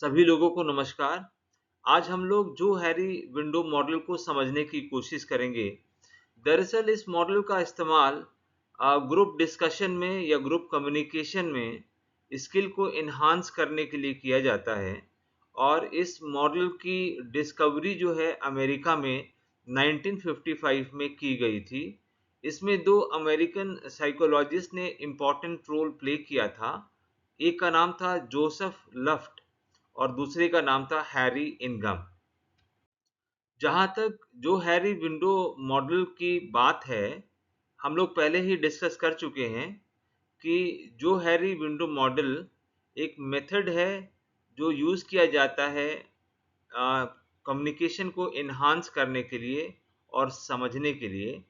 सभी लोगों को नमस्कार। आज हम लोग जो हैरी विंडो मॉडल को समझने की कोशिश करेंगे। दरअसल इस मॉडल का इस्तेमाल ग्रुप डिस्कशन में या ग्रुप कम्युनिकेशन में स्किल को इन्हांस करने के लिए किया जाता है और इस मॉडल की डिस्कवरी जो है अमेरिका में 1955 में की गई थी। इसमें दो अमेरिकन साइकोलॉजिस्ट ने इम्पोर्टेंट रोल प्ले किया था। एक का नाम था जोसेफ लफ्ट और दूसरे का नाम था हैरी इनगम। जहाँ तक जो हैरी विंडो मॉडल की बात है, हम लोग पहले ही डिस्कस कर चुके हैं कि जो हैरी विंडो मॉडल एक मेथड है जो यूज़ किया जाता है कम्युनिकेशन को इन्हांस करने के लिए और समझने के लिए,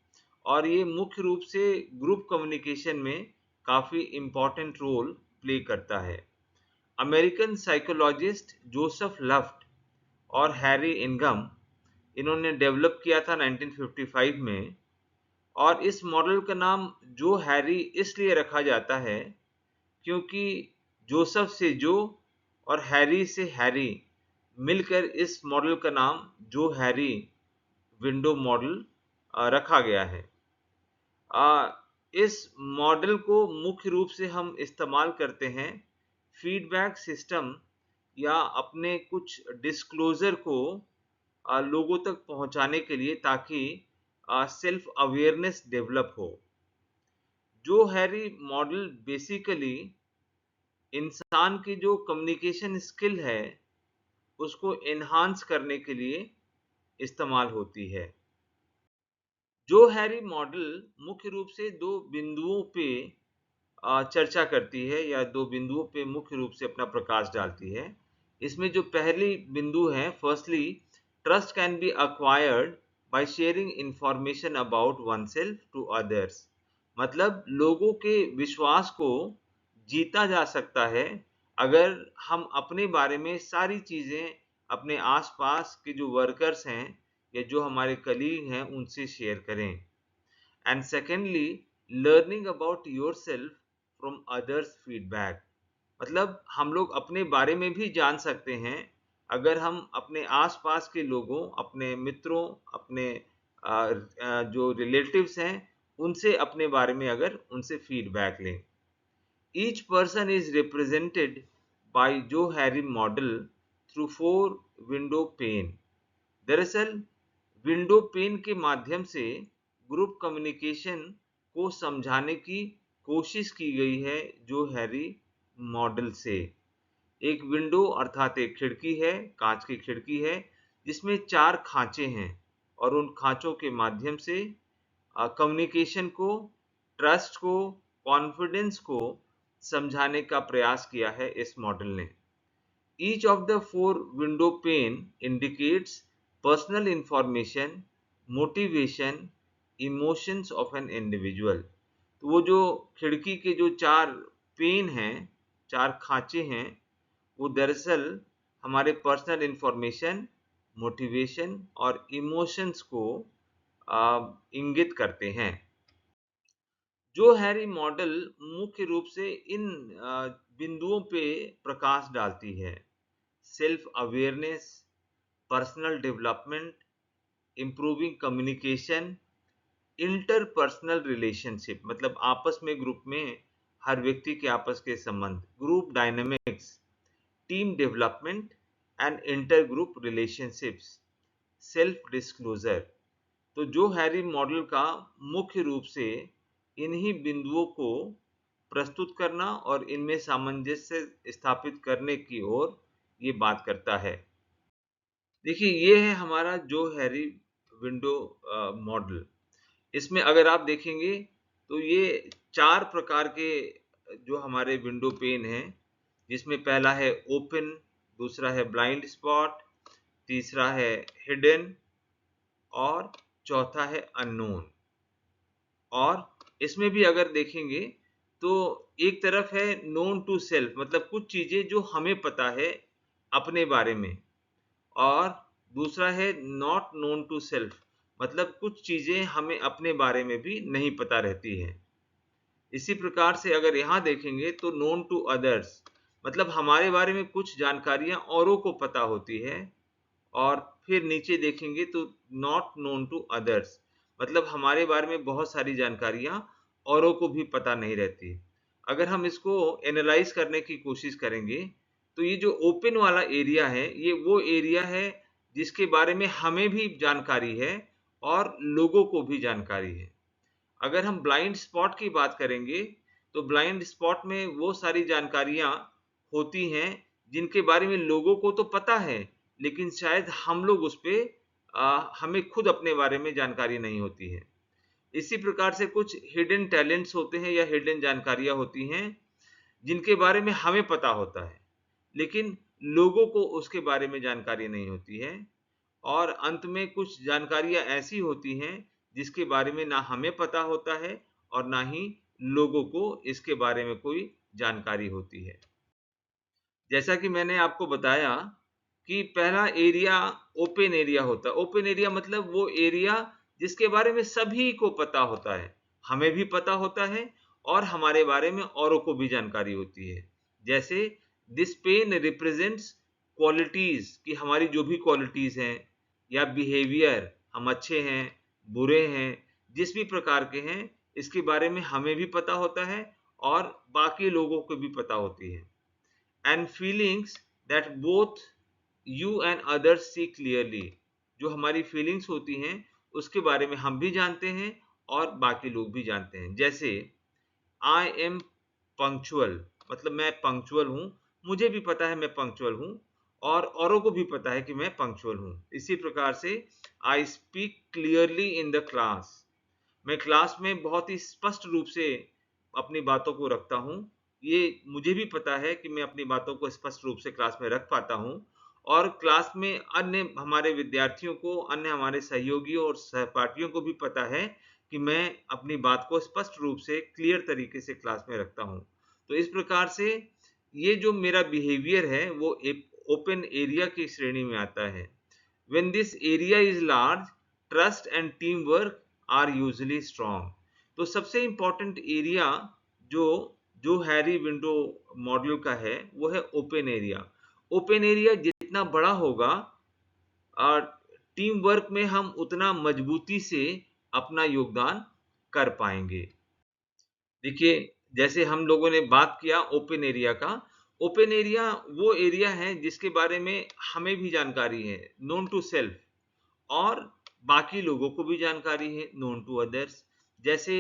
और ये मुख्य रूप से ग्रुप कम्युनिकेशन में काफ़ी इम्पोर्टेंट रोल प्ले करता है। अमेरिकन साइकोलॉजिस्ट जोसेफ लफ्ट और हैरी इनगम इन्होंने डेवलप किया था 1955 में। और इस मॉडल का नाम जो हैरी इसलिए रखा जाता है क्योंकि जोसेफ से जो और हैरी से हैरी मिलकर इस मॉडल का नाम जो हैरी विंडो मॉडल रखा गया है। इस मॉडल को मुख्य रूप से हम इस्तेमाल करते हैं फीडबैक सिस्टम या अपने कुछ डिस्क्लोजर को लोगों तक पहुंचाने के लिए, ताकि सेल्फ अवेयरनेस डेवलप हो। जो हैरी मॉडल बेसिकली इंसान की जो कम्युनिकेशन स्किल है उसको एनहांस करने के लिए इस्तेमाल होती है। जो हैरी मॉडल मुख्य रूप से दो बिंदुओं पे चर्चा करती है या दो बिंदुओं पे मुख्य रूप से अपना प्रकाश डालती है। इसमें जो पहली बिंदु है, firstly trust can be acquired by sharing information about oneself to others. मतलब लोगों के विश्वास को जीता जा सकता है अगर हम अपने बारे में सारी चीज़ें अपने आसपास के जो वर्कर्स हैं या जो हमारे कलीग हैं उनसे शेयर करें। And secondly, learning about yourself from others feedback. मतलब हम लोग अपने बारे में भी जान सकते हैं अगर हम अपने आसपास के लोगों, अपने मित्रों, अपने जो रिलेटिव्स हैं उनसे अपने बारे में अगर उनसे फीडबैक लें। Each person is represented by Johari model through 4 window pane. दरअसल विंडो पेन के माध्यम से ग्रुप कम्युनिकेशन को समझाने की कोशिश की गई है जो हैरी मॉडल से। एक विंडो अर्थात एक खिड़की है, कांच की खिड़की है जिसमें 4 खांचे हैं और उन खांचों के माध्यम से कम्युनिकेशन को, ट्रस्ट को, कॉन्फिडेंस को समझाने का प्रयास किया है इस मॉडल ने। Each of the 4 window pane indicates personal information, motivation, emotions of an individual। तो वो जो खिड़की के जो 4 पेन हैं, 4 खांचे हैं, वो दरअसल हमारे पर्सनल इंफॉर्मेशन, मोटिवेशन और इमोशंस को इंगित करते हैं। जो हैरी मॉडल मुख्य रूप से इन बिंदुओं पे प्रकाश डालती है। Self awareness, personal development, improving communication, interpersonal relationship मतलब आपस में, ग्रुप में हर व्यक्ति के आपस के संबंध, group dynamics, team development and inter group relationships, self disclosure. तो जो हैरी मॉडल का मुख्य रूप से इन्हीं बिंदुओं को प्रस्तुत करना और इनमें सामंजस्य स्थापित करने की ओर ये बात करता है। देखिए, ये है हमारा जो हैरी विंडो मॉडल। इसमें अगर आप देखेंगे तो ये 4 प्रकार के जो हमारे विंडो पेन हैं, जिसमें पहला है ओपन, दूसरा है ब्लाइंड स्पॉट, तीसरा है हिडन और चौथा है अननोन। और इसमें भी अगर देखेंगे तो एक तरफ है नोन टू सेल्फ, मतलब कुछ चीज़ें जो हमें पता है अपने बारे में, और दूसरा है नॉट नोन टू सेल्फ, मतलब कुछ चीज़ें हमें अपने बारे में भी नहीं पता रहती हैं। इसी प्रकार से अगर यहाँ देखेंगे तो नोन टू अदर्स, मतलब हमारे बारे में कुछ जानकारियां औरों को पता होती है। और फिर नीचे देखेंगे तो नॉट नोन टू अदर्स, मतलब हमारे बारे में बहुत सारी जानकारियां औरों को भी पता नहीं रहती। अगर हम इसको एनालाइज करने की कोशिश करेंगे तो ये जो ओपन वाला एरिया है, ये वो एरिया है जिसके बारे में हमें भी जानकारी है और लोगों को भी जानकारी है। अगर हम ब्लाइंड स्पॉट की बात करेंगे तो ब्लाइंड स्पॉट में वो सारी जानकारियां होती हैं जिनके बारे में लोगों को तो पता है, लेकिन शायद हम लोग उस पे हमें खुद अपने बारे में जानकारी नहीं होती है। इसी प्रकार से कुछ हिडन टैलेंट्स होते हैं या हिडन जानकारियां होती हैं जिनके बारे में हमें पता होता है, लेकिन लोगों को उसके बारे में जानकारी नहीं होती है। और अंत में कुछ जानकारियां ऐसी होती हैं जिसके बारे में ना हमें पता होता है और ना ही लोगों को इसके बारे में कोई जानकारी होती है। जैसा कि मैंने आपको बताया कि पहला एरिया ओपन एरिया होता है। ओपन एरिया मतलब वो एरिया जिसके बारे में सभी को पता होता है, हमें भी पता होता है और हमारे बारे में औरों को भी जानकारी होती है। जैसे दिस पेन रिप्रेजेंट्स क्वालिटीज, कि हमारी जो भी क्वालिटीज हैं या बिहेवियर, हम अच्छे हैं, बुरे हैं, जिस भी प्रकार के हैं, इसके बारे में हमें भी पता होता है और बाकी लोगों को भी पता होती है। And feelings that both you and others see clearly, जो हमारी फीलिंग्स होती हैं उसके बारे में हम भी जानते हैं और बाकी लोग भी जानते हैं। जैसे आई एम पंक्चुअल, मतलब मैं पंक्चुअल हूँ, मुझे भी पता है मैं पंक्चुअल हूँ और औरों को भी पता है कि मैं पंक्चुअल हूँ। इसी प्रकार से I speak clearly in the class, मैं क्लास में बहुत ही स्पष्ट रूप से अपनी बातों को रखता हूँ। ये मुझे भी पता है कि मैं अपनी बातों को स्पष्ट रूप से क्लास में रख पाता हूँ और क्लास में अन्य हमारे विद्यार्थियों को, अन्य हमारे सहयोगियों और सहपाठियों को भी पता है कि मैं अपनी बात को स्पष्ट रूप से क्लियर तरीके से क्लास में रखता हूँ। तो इस प्रकार से ये जो मेरा बिहेवियर है वो एक ओपन एरिया की श्रेणी में आता है। When this area is large, trust and teamwork are usually strong. तो सबसे इम्पोर्टेंट एरिया जो जो हैरी विंडो मॉडल का है वो है ओपन एरिया। ओपन एरिया जितना बड़ा होगा और टीम वर्क में हम उतना मजबूती से अपना योगदान कर पाएंगे। देखिए, जैसे हम लोगों ने बात किया ओपन एरिया का, ओपन एरिया वो एरिया है जिसके बारे में हमें भी जानकारी है, नोन टू सेल्फ, और बाकी लोगों को भी जानकारी है, नोन टू अदर्स। जैसे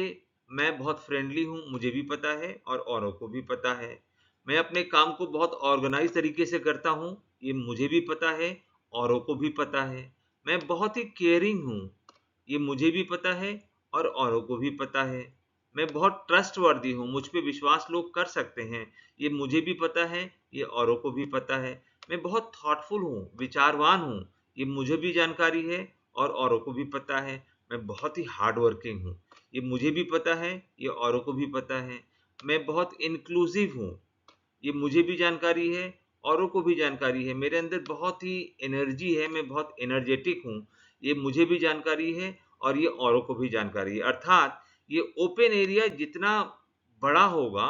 मैं बहुत फ्रेंडली हूँ, मुझे भी पता है और औरों को भी पता है। मैं अपने काम को बहुत ऑर्गेनाइज तरीके से करता हूँ, ये मुझे भी पता है, औरों को भी पता है। मैं बहुत ही केयरिंग हूँ, ये मुझे भी पता है और औरों को भी पता है। मैं बहुत ट्रस्टवर्दी हूँ, मुझ पे विश्वास लोग कर सकते हैं, ये मुझे भी पता है, ये औरों को भी पता है। मैं बहुत थॉटफुल हूँ, विचारवान हूँ, ये मुझे भी जानकारी है और औरों को भी पता है। मैं बहुत ही हार्ड वर्किंग हूँ, ये मुझे भी पता है, ये औरों को भी पता है। मैं बहुत इंक्लूसिव हूँ, ये मुझे भी जानकारी है, औरों को भी जानकारी है। मेरे अंदर बहुत ही एनर्जी है, मैं बहुत एनर्जेटिक हूँ, ये मुझे भी जानकारी है और ये औरों को भी जानकारी है। अर्थात ये ओपन एरिया जितना बड़ा होगा,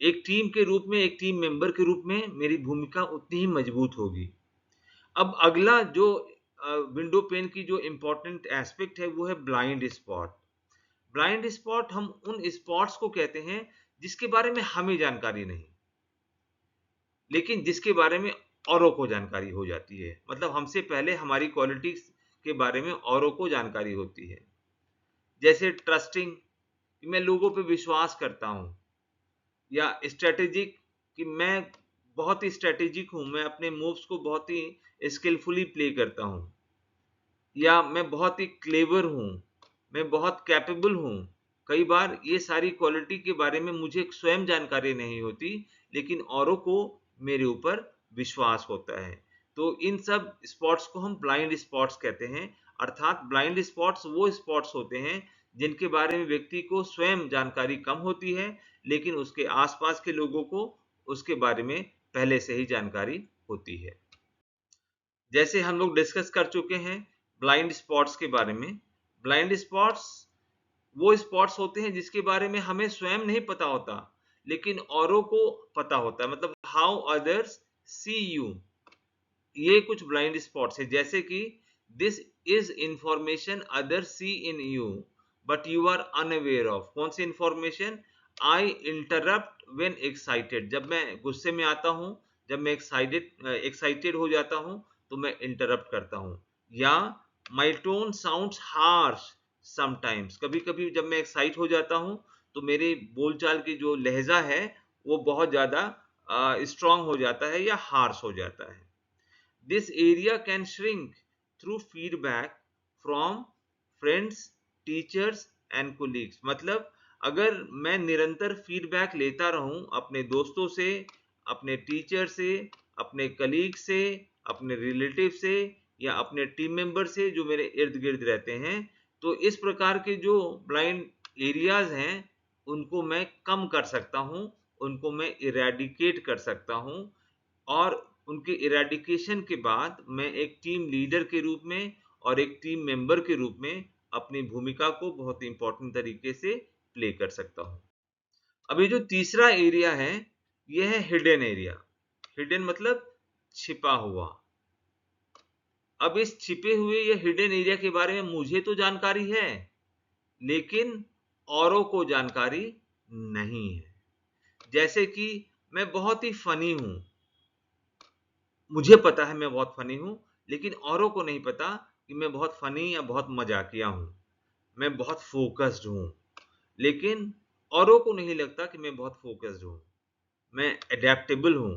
एक टीम के रूप में, एक टीम मेंबर के रूप में मेरी भूमिका उतनी ही मजबूत होगी। अब अगला जो विंडो पेन की जो इम्पोर्टेंट एस्पेक्ट है वो है ब्लाइंड स्पॉट। ब्लाइंड स्पॉट हम उन स्पॉट्स को कहते हैं जिसके बारे में हमें जानकारी नहीं, लेकिन जिसके बारे में औरों को जानकारी हो जाती है। मतलब हमसे पहले हमारी क्वालिटीज के बारे में औरों को जानकारी होती है। जैसे ट्रस्टिंग, कि मैं लोगों पे विश्वास करता हूँ, या स्ट्रेटेजिक, कि मैं बहुत ही स्ट्रेटेजिक हूँ, मैं अपने मूव्स को बहुत ही स्किलफुली प्ले करता हूँ, या मैं बहुत ही क्लेवर हूँ, मैं बहुत कैपेबल हूँ। कई बार ये सारी क्वालिटी के बारे में मुझे स्वयं जानकारी नहीं होती, लेकिन औरों को मेरे ऊपर विश्वास होता है। तो इन सब स्पॉट्स को हम ब्लाइंड स्पॉट्स कहते हैं। अर्थात ब्लाइंड स्पॉट्स वो स्पॉट्स होते हैं जिनके बारे में व्यक्ति को स्वयं जानकारी कम होती है, लेकिन उसके आसपास के लोगों को उसके बारे में पहले से ही जानकारी होती है। जैसे हम लोग डिस्कस कर चुके हैं ब्लाइंड स्पॉट्स के बारे में। ब्लाइंड स्पॉट्स वो स्पॉट्स होते हैं जिसके बारे में हमें स्वयं नहीं पता होता, लेकिन औरों को पता होता है, मतलब हाउ अदर्स सी यू। ये कुछ ब्लाइंड स्पॉट्स है, जैसे कि this is information other see in you but you are unaware of. कौन सी information? I interrupt when excited. जब मैं गुस्से में आता हूं, जब मैं एक्साइटेड हो जाता हूं, तो मैं इंटरप्ट करता हूं। या माई टोन साउंड्स हार्श समटाइम्स। कभी कभी जब मैं एक्साइट हो जाता हूं, तो मेरे बोलचाल की जो लहजा है वो बहुत ज्यादा स्ट्रांग हो जाता है या हार्श हो जाता है। This area can shrink through feedback from friends, teachers and colleagues। मतलब अगर मैं निरंतर फीडबैक लेता रहूं अपने दोस्तों से, अपने टीचर से, अपने कलीग से, अपने रिलेटिव से या अपने टीम मेंबर से जो मेरे इर्द गिर्द रहते हैं, तो इस प्रकार के जो ब्लाइंड एरियाज हैं उनको मैं कम कर सकता हूं, उनको मैं इरेडिकेट कर सकता हूं। और उनके इरेडिकेशन के बाद मैं एक टीम लीडर के रूप में और एक टीम मेंबर के रूप में अपनी भूमिका को बहुत इंपॉर्टेंट तरीके से प्ले कर सकता हूं। अब ये जो तीसरा एरिया है, ये है हिडन एरिया। हिडन मतलब छिपा हुआ। अब इस छिपे हुए या हिडन एरिया के बारे में मुझे तो जानकारी है, लेकिन औरों को जानकारी नहीं है। जैसे कि मैं बहुत ही फनी हूं, मुझे पता है मैं बहुत फनी हूं, लेकिन औरों को नहीं पता कि मैं बहुत फनी या बहुत मजाकिया हूं। मैं बहुत फोकस्ड हूं, लेकिन औरों को नहीं लगता कि मैं बहुत फोकस्ड हूं। मैं एडेप्टेबल हूं,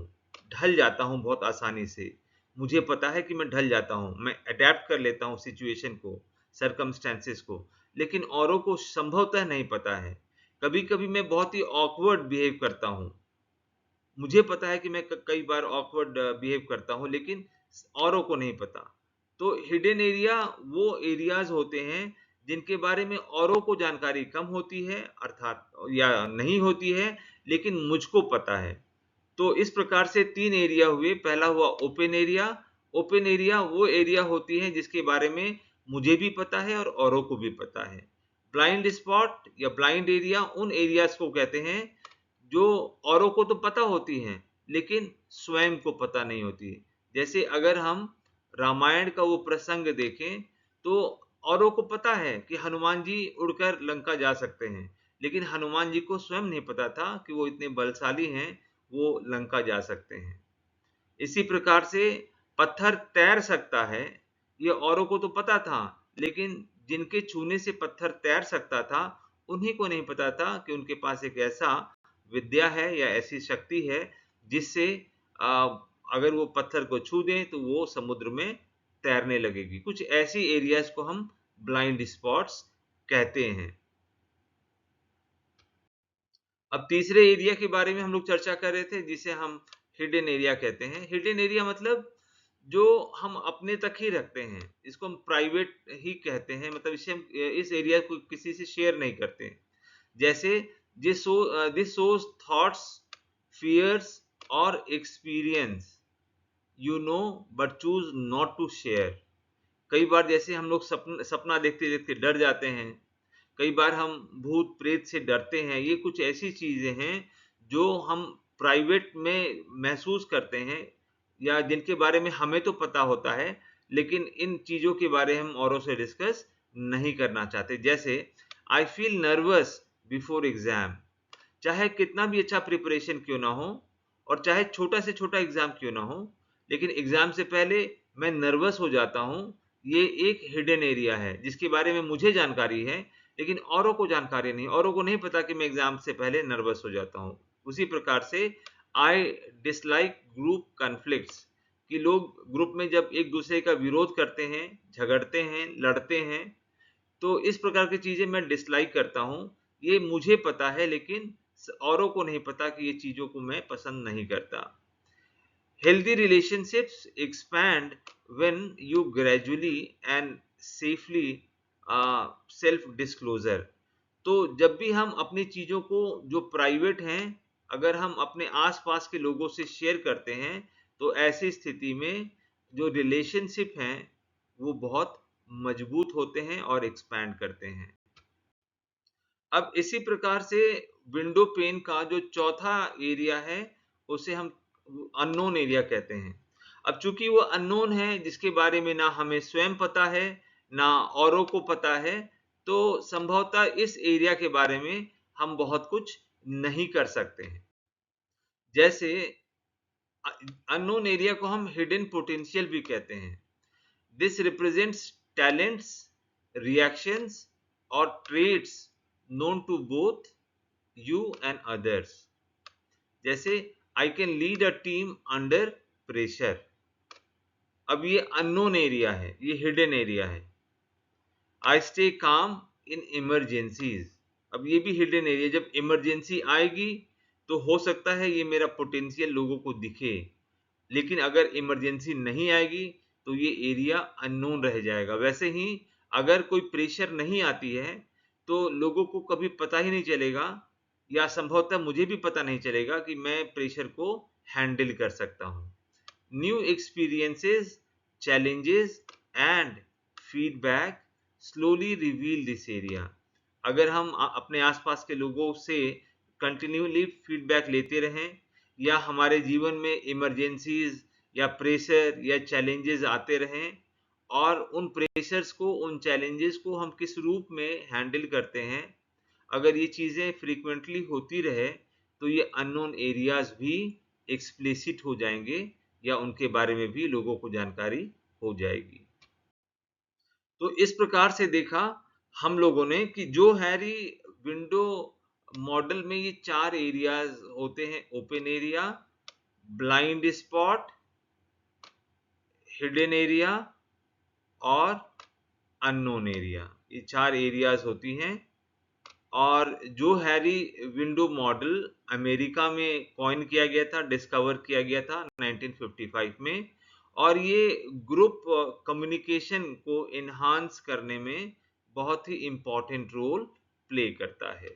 ढल जाता हूं बहुत आसानी से। मुझे पता है कि मैं ढल जाता हूं, मैं अडेप्ट कर लेता हूं सिचुएशन को, सरकमस्टेंसेस को, लेकिन औरों को संभवतः नहीं पता है। कभी कभी मैं बहुत ही ऑकवर्ड बिहेव करता हूं। मुझे पता है कि मैं कई बार ऑकवर्ड बिहेव करता हूं, लेकिन औरों को नहीं पता। तो हिडन एरिया वो एरियाज होते हैं जिनके बारे में औरों को जानकारी कम होती है, अर्थात या नहीं होती है, लेकिन मुझको पता है। तो इस प्रकार से तीन एरिया हुए। पहला हुआ ओपन एरिया। ओपन एरिया वो एरिया होती है जिसके बारे में मुझे भी पता है और औरों को भी पता है। ब्लाइंड स्पॉट या ब्लाइंड एरिया उन एरियाज को कहते हैं जो औरों को तो पता होती हैं, लेकिन स्वयं को पता नहीं होती। जैसे अगर हम रामायण का वो प्रसंग देखें, तो औरों को पता है कि हनुमान जी उड़कर लंका जा सकते हैं, लेकिन हनुमान जी को स्वयं नहीं पता था कि वो इतने बलशाली हैं, वो लंका जा सकते हैं। इसी प्रकार से पत्थर तैर सकता है, ये औरों को तो पता था, लेकिन जिनके छूने से पत्थर तैर सकता था, उन्हीं को नहीं पता था कि उनके पास एक ऐसा विद्या है या ऐसी शक्ति है जिससे अगर वो पत्थर को छू दें तो वो समुद्र में तैरने लगेगी। कुछ ऐसी एरियाज को हम ब्लाइंड स्पॉट्स कहते हैं। अब तीसरे एरिया के बारे में हम लोग चर्चा कर रहे थे, जिसे हम हिडन एरिया कहते हैं। हिडन एरिया मतलब जो हम अपने तक ही रखते हैं, इसको हम प्राइवेट ही कहते हैं। मतलब इसे हम इस एरिया को किसी से शेयर नहीं करते हैं। जैसे दिस शोज थॉट्स, फियर्स और experience you know but choose not to share. कई बार जैसे हम लोग सपना देखते देखते डर जाते हैं, कई बार हम भूत प्रेत से डरते हैं। ये कुछ ऐसी चीजें हैं जो हम प्राइवेट में महसूस करते हैं या जिनके बारे में हमें तो पता होता है, लेकिन इन चीजों के बारे में हम औरों से डिस्कस नहीं करना चाहते। जैसे I feel nervous before exam. चाहे कितना भी अच्छा प्रिपरेशन क्यों ना हो और चाहे छोटा से छोटा एग्जाम क्यों ना हो, लेकिन एग्जाम से पहले मैं नर्वस हो जाता हूं। ये एक हिडन एरिया है जिसके बारे में मुझे जानकारी है, लेकिन औरों को जानकारी नहीं। औरों को नहीं पता कि मैं एग्जाम से पहले नर्वस हो जाता हूं। उसी प्रकार से आई डिसलाइक ग्रुप कॉन्फ्लिक्ट्स, कि लोग ग्रुप में जब एक दूसरे का विरोध करते हैं, झगड़ते हैं, लड़ते हैं, तो इस प्रकार की चीजें मैं डिसलाइक करता हूं। ये मुझे पता है, लेकिन औरों को नहीं पता कि ये चीजों को मैं पसंद नहीं करता। Healthy relationships expand when you gradually and safely self disclosure। तो जब भी हम अपनी चीजों को जो प्राइवेट हैं, अगर हम अपने आसपास के लोगों से शेयर करते हैं, तो ऐसी स्थिति में जो रिलेशनशिप हैं वो बहुत मजबूत होते हैं और एक्सपैंड करते हैं। अब इसी प्रकार से विंडो पेन का जो चौथा एरिया है उसे हम अननोन एरिया कहते हैं। अब चूंकि वो अननोन है, जिसके बारे में ना हमें स्वयं पता है ना औरों को पता है, तो संभवतः इस एरिया के बारे में हम बहुत कुछ नहीं कर सकते हैं। जैसे अननोन एरिया को हम हिडन पोटेंशियल भी कहते हैं। दिस रिप्रेजेंट्स टैलेंट्स, रिएक्शंस और trades known to both you and others। जैसे I can lead a team under pressure। अब ये अननोन एरिया है, ये हिडन एरिया है। I stay calm in emergencies। अब ये भी हिडन एरिया, जब इमरजेंसी आएगी तो हो सकता है ये मेरा पोटेंशियल लोगों को दिखे, लेकिन अगर इमरजेंसी नहीं आएगी तो ये एरिया अननोन रह जाएगा। वैसे ही अगर कोई प्रेशर नहीं आती है तो लोगों को कभी पता ही नहीं चलेगा, या संभवतः मुझे भी पता नहीं चलेगा कि मैं प्रेशर को हैंडल कर सकता हूँ। New experiences, challenges and feedback slowly reveal this area। अगर हम अपने आसपास के लोगों से कंटिन्यूली फीडबैक लेते रहें, या हमारे जीवन में इमरजेंसीज या प्रेशर या चैलेंजेस आते रहें, और उन प्रेशर्स को, उन चैलेंजेस को हम किस रूप में हैंडल करते हैं, अगर ये चीज़ें फ्रीक्वेंटली होती रहे तो ये अननोन एरियाज भी एक्सप्लिसिट हो जाएंगे, या उनके बारे में भी लोगों को जानकारी हो जाएगी। तो इस प्रकार से देखा हम लोगों ने कि जो हैरी विंडो मॉडल में ये 4 एरियाज होते हैं: open area, blind spot, hidden area और अननोन एरिया। ये 4 एरियाज होती हैं। और जो हैरी विंडो मॉडल अमेरिका में कॉइन किया गया था, डिस्कवर किया गया था 1955 में, और ये ग्रुप कम्युनिकेशन को इन्हांस करने में बहुत ही इम्पोर्टेंट रोल प्ले करता है।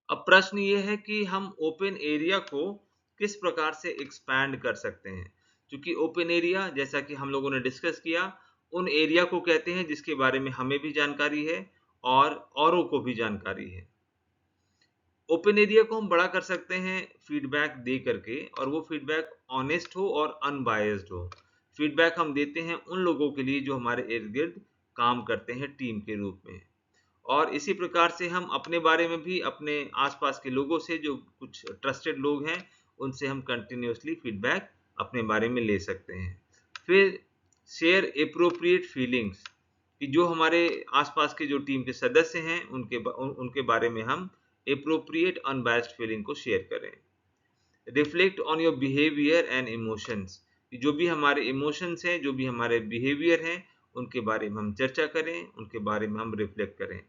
अब प्रश्न ये है कि हम ओपन एरिया को किस प्रकार से एक्सपैंड कर सकते हैं। क्योंकि ओपन एरिया, जैसा कि हम लोगों ने डिस्कस किया, उन एरिया को कहते हैं जिसके बारे में हमें भी जानकारी है और औरों को भी जानकारी है। ओपन एरिया को हम बड़ा कर सकते हैं फीडबैक दे करके, और वो फीडबैक ऑनेस्ट हो और अनबायस्ड हो। फीडबैक हम देते हैं उन लोगों के लिए जो हमारे इर्द गिर्द काम करते हैं टीम के रूप में। और इसी प्रकार से हम अपने बारे में भी अपने आसपास के लोगों से, जो कुछ ट्रस्टेड लोग हैं, उनसे हम कंटिन्यूसली फीडबैक अपने बारे में ले सकते हैं। फिर शेयर एप्रोप्रिएट फीलिंग्स, कि जो हमारे आसपास के जो टीम के सदस्य हैं उनके बारे में हम एप्रोप्रिएट अनबायस्ड फीलिंग को शेयर करें। Reflect on your behaviour and emotions, जो भी हमारे इमोशंस हैं, जो भी हमारे बिहेवियर हैं, उनके बारे में हम चर्चा करें, उनके बारे में हम रिफ्लेक्ट करें।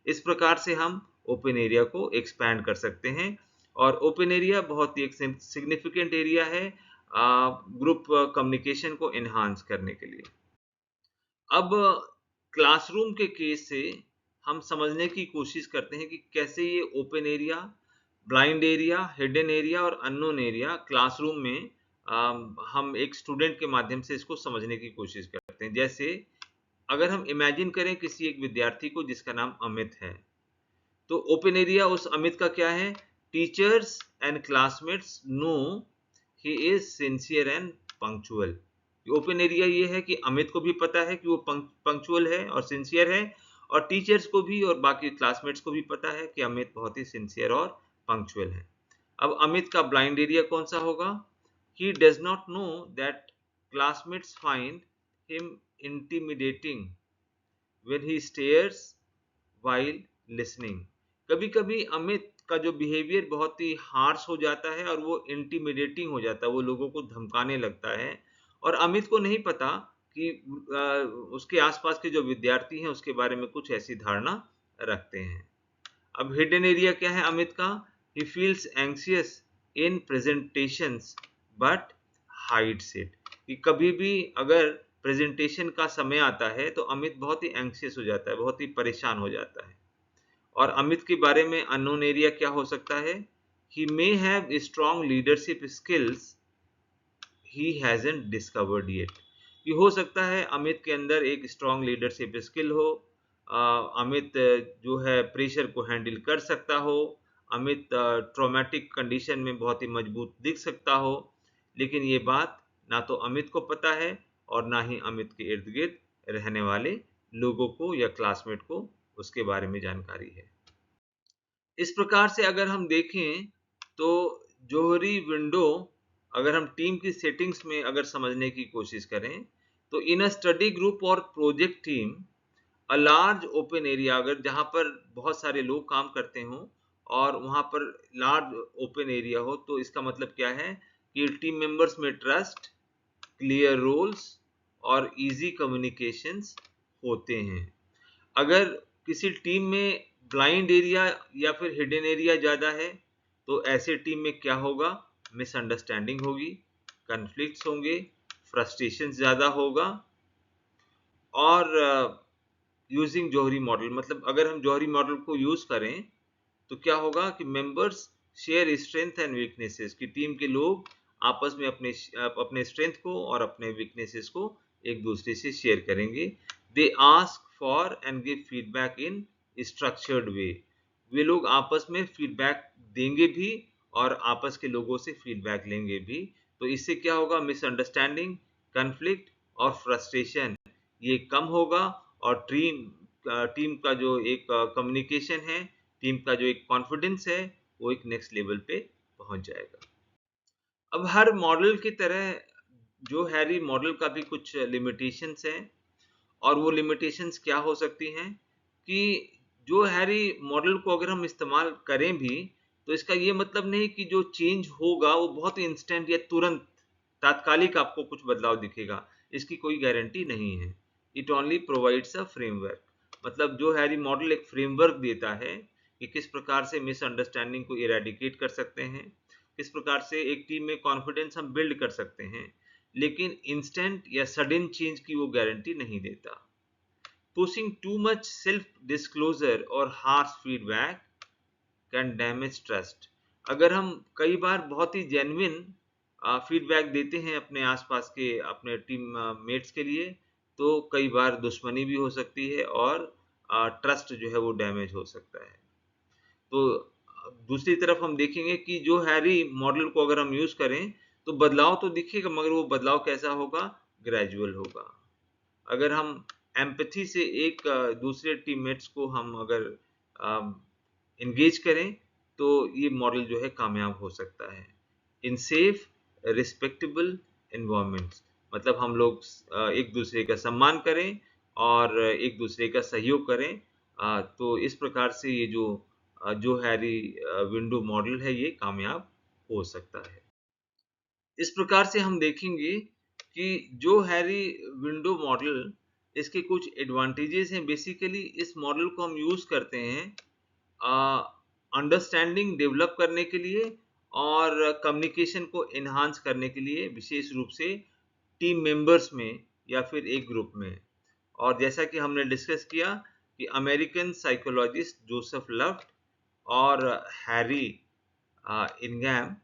इस प्रकार से हम ओपन एरिया को एक्सपैंड कर सकते हैं। और ओपन एरिया बहुत ही एक सिग्निफिकेंट एरिया है ग्रुप कम्युनिकेशन को एनहांस करने के लिए। अब क्लासरूम के केस से हम समझने की कोशिश करते हैं कि कैसे ये open area, blind area, hidden area और अननोन एरिया क्लासरूम में हम एक स्टूडेंट के माध्यम से इसको समझने की कोशिश करते हैं। जैसे अगर हम इमेजिन करें किसी एक विद्यार्थी को जिसका नाम अमित है, तो ओपन एरिया उस अमित का क्या है? Teachers and classmates know he is sincere and punctual. Open area ये है कि अमित को भी पता है कि वो पंक्चुअल है और सिंसियर है, और टीचर्स को भी और बाकी क्लासमेट्स को भी पता है कि अमित बहुत ही सिंसियर और पंक्चुअल है। अब अमित का ब्लाइंड एरिया कौन सा होगा? He does not know that classmates find him intimidating when he stairs while listening. कभी कभी अमित का जो बिहेवियर बहुत ही हार्श हो जाता है और वो इंटिमिडेटिंग हो जाता है, वो लोगों को धमकाने लगता है, और अमित को नहीं पता कि उसके आसपास के जो विद्यार्थी हैं उसके बारे में कुछ ऐसी धारणा रखते हैं। अब हिडन एरिया क्या है अमित का? He feels anxious in presentations but hides it. कि कभी भी अगर प्रेजेंटेशन का समय आता है तो अमित बहुत ही एंग्शियस हो जाता है, बहुत ही परेशान हो जाता है। और अमित के बारे में अननोन एरिया क्या हो सकता है? He may have strong leadership skills he hasn't discovered yet. कि हो सकता है अमित के अंदर एक स्ट्रॉन्ग लीडरशिप स्किल हो, अमित जो है प्रेशर को हैंडल कर सकता हो, अमित ट्रॉमेटिक कंडीशन में बहुत ही मजबूत दिख सकता हो, लेकिन ये बात ना तो अमित को पता है और ना ही अमित के इर्द-गिर्द रहने वाले लोगों को या क्लासमेट को उसके बारे में जानकारी है। इस प्रकार से अगर हम देखें तो जोहरी विंडो अगर हम टीम की सेटिंग्स में अगर समझने की कोशिश करें तो इन अ स्टडी ग्रुप और project team a large open area अगर जहाँ पर बहुत सारे लोग काम करते हों और वहाँ पर लार्ज ओपन एरिया हो तो इसका मतलब क्या है कि टीम मेंबर्स में ट्रस्ट, क्लियर रोल्स और इजी कम्युनिकेशंस होते हैं। अगर किसी टीम में ब्लाइंड एरिया या फिर हिडन एरिया ज़्यादा है तो ऐसे टीम में क्या होगा, मिसअंडरस्टैंडिंग होगी, कन्फ्लिक्ट्स होंगे, फ्रस्ट्रेशन ज़्यादा होगा और यूजिंग जौहरी मॉडल मतलब अगर हम जौहरी मॉडल को यूज़ करें तो क्या होगा कि members shear strength and weaknesses की टीम के लोग आपस में अपने स्ट्रेंथ को और अपने वीकनेसेस को एक दूसरे से शेयर करेंगे। They ask for and give feedback in structured way. वे लोग आपस में फीडबैक देंगे भी और आपस के लोगों से फीडबैक लेंगे भी। तो इससे क्या होगा, मिसअंडरस्टैंडिंग, कन्फ्लिक्ट और फ्रस्ट्रेशन ये कम होगा और टीम का जो एक कम्युनिकेशन है, टीम का जो एक कॉन्फिडेंस है वो एक नेक्स्ट लेवल पे पहुंच जाएगा। अब हर मॉडल की तरह जो हैरी मॉडल का भी कुछ लिमिटेशंस हैं और वो लिमिटेशंस क्या हो सकती हैं कि जो हैरी मॉडल को अगर हम इस्तेमाल करें भी तो इसका ये मतलब नहीं कि जो चेंज होगा वो बहुत ही इंस्टेंट या तुरंत तात्कालिक आपको कुछ बदलाव दिखेगा, इसकी कोई गारंटी नहीं है। It only provides a framework, मतलब जो हैरी मॉडल एक फ्रेमवर्क देता है कि किस प्रकार से मिसअंडरस्टैंडिंग को इरेडिकेट कर सकते हैं, किस प्रकार से एक टीम में कॉन्फिडेंस हम बिल्ड कर सकते हैं, लेकिन इंस्टेंट या सडन चेंज की वो गारंटी नहीं देता। Pushing too much self disclosure और harsh feedback can damage trust. अगर हम कई बार बहुत ही जेन्युइन फीडबैक देते हैं अपने आसपास के अपने टीम मेट्स के लिए तो कई बार दुश्मनी भी हो सकती है और ट्रस्ट जो है वो डैमेज हो सकता है। तो दूसरी तरफ हम देखेंगे कि जो हैरी मॉडल को अगर हम यूज करें तो बदलाव तो दिखेगा मगर वो बदलाव कैसा होगा, ग्रेजुअल होगा। अगर हम एम्पैथी से एक दूसरे टीममेट्स को हम अगर इंगेज करें तो ये मॉडल जो है कामयाब हो सकता है। इन सेफ रिस्पेक्टेबल एनवायरनमेंट्स, मतलब हम लोग एक दूसरे का सम्मान करें और एक दूसरे का सहयोग करें। तो इस प्रकार से ये जो हैरी विंडो मॉडल है ये कामयाब हो सकता है। इस प्रकार से हम देखेंगे कि जो हैरी विंडो मॉडल इसके कुछ एडवांटेजेस हैं। बेसिकली इस मॉडल को हम यूज करते हैं अंडरस्टैंडिंग डेवलप करने के लिए और कम्युनिकेशन को एनहांस करने के लिए, विशेष रूप से टीम मेंबर्स में या फिर एक ग्रुप में। और जैसा कि हमने डिस्कस किया कि अमेरिकन साइकोलॉजिस्ट जोसेफ लफ्ट और हैरी इनगैम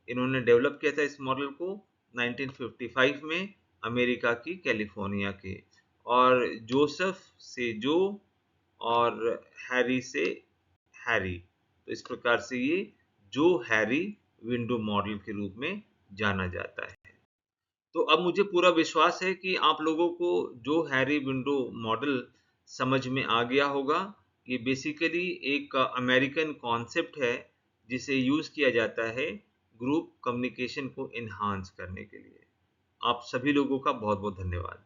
इन्होंने डेवलप किया था इस मॉडल को 1955 में अमेरिका की कैलिफोर्निया के, और जोसेफ से जो और हैरी से हैरी, तो इस प्रकार से ये जो हैरी विंडो मॉडल के रूप में जाना जाता है। तो अब मुझे पूरा विश्वास है कि आप लोगों को जो हैरी विंडो मॉडल समझ में आ गया होगा। ये बेसिकली एक अमेरिकन कॉन्सेप्ट है जिसे यूज किया जाता है ग्रुप कम्युनिकेशन को एनहांस करने के लिए। आप सभी लोगों का बहुत बहुत धन्यवाद।